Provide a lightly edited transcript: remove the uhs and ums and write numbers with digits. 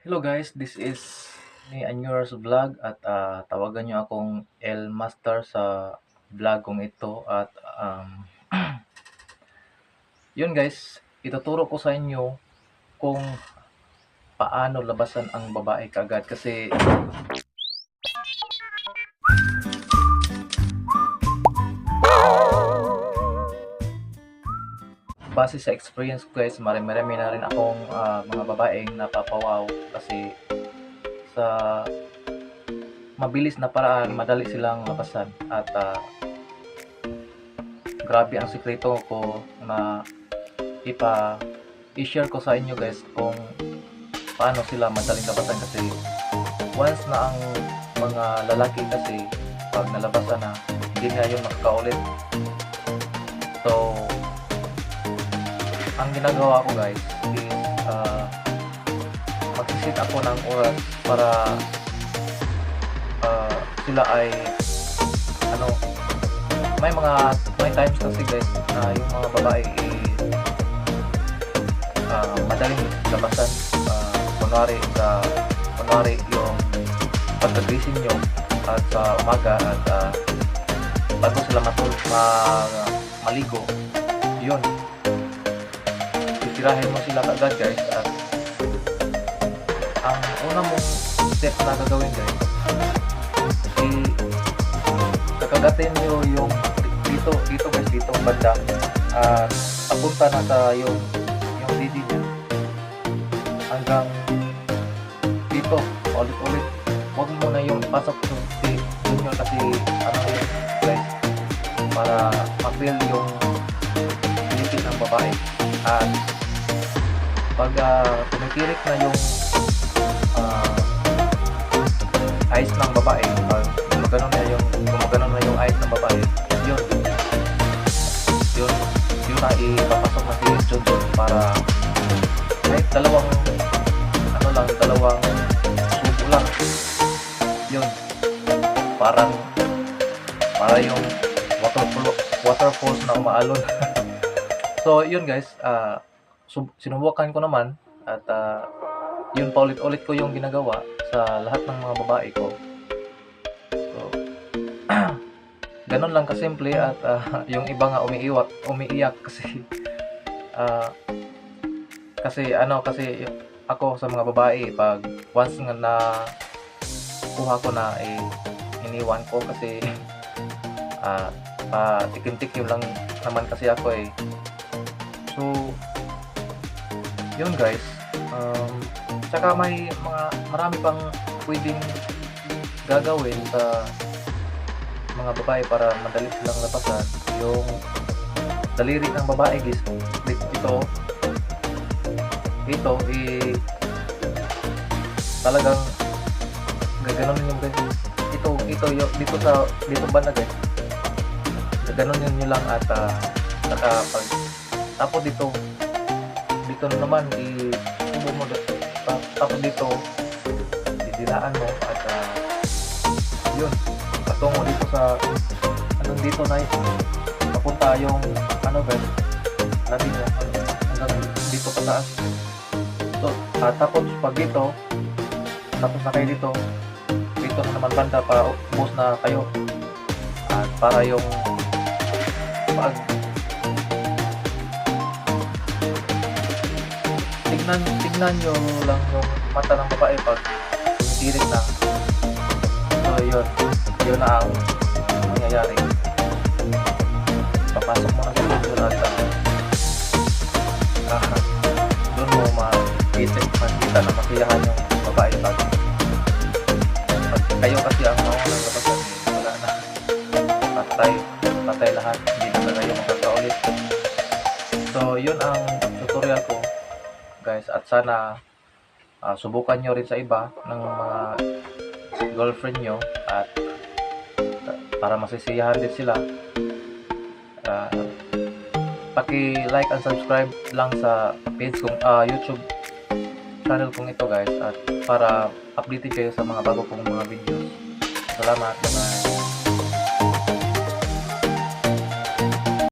Hello guys, this is me Anyuras Vlog at tawagan nyo akong El Master sa vlog kong ito at yun guys, ituturo ko sa inyo kung paano labasan ang babae kaagad kasi base sa experience ko guys, marami na rin akong mga babaeng napapawaw kasi sa mabilis na paraan madali silang labasan at grabe ang sikreto ko na i-share ko sa inyo guys kung paano sila madaling labasan kasi once na ang mga lalaki kasi pag nalabasan na hindi na yun makakaulit. So ang ginagawa ko guys is magsisit ako ng oras para sila ay may times kasi guys na yung mga babae madaling labasan, kunwari yung pagkagising nyo at sa umaga at bago sila maligo, yun titirahin mo sila agad guys. At ang una mong step na gagawin guys kakagatin nyo yung dito guys, dito banda papunta na sa yung didi niya hanggang dito ulit wag mo na yung pasok si junior kasi yun guys para ma-feel yung pilipin ng babae. At pag tumikirik na yung eyes ng babae, pag gumagano na yung eyes ng babae, yun na ipapasok na si Jojo para kahit dalawang subo lang, yun para yung waterfalls na umaalon. So yun guys, sinubukan ko naman at yun paulit-ulit ko yung ginagawa sa lahat ng mga babae ko. So ganun lang kasimple at yung iba nga umiiyak kasi ako sa mga babae pag once nga na kuha ko na iniwan ko kasi tikim-tikim lang naman kasi ako So yun guys, tsaka may marami pang pwedeng gagawin sa mga babae para madali silang labasan. Yung daliri ng babae guys, ito talagang gaganon yung guys, dito banda guys, gaganon nyo lang at saka pag tapos dito na naman isubo mo tapos dito didilaan mo at yun patungo dito sa dito na papunta yung guys natin mo hanggang dito pataas. So tapos pag dito tapos na kayo dito na naman banda para ubos na kayo at para yung pag tignan nyo lang yung mata ng babae pag tirik na. So yun na ang mangyayari. Papasok mo na sa video at doon mo makita na masiyahan yung babae pag kayo kasi ang maunang labasan, wala na, patay lahat, hindi na kayo makakaulit. So yun ang tutorial ko guys at sana subukan nyo rin sa iba ng mga girlfriend nyo at para masisiyahan din sila. Paki-like and subscribe lang sa page kong YouTube channel kong ito guys at para updated kayo sa mga bago kong mga videos. Salamat. Bye.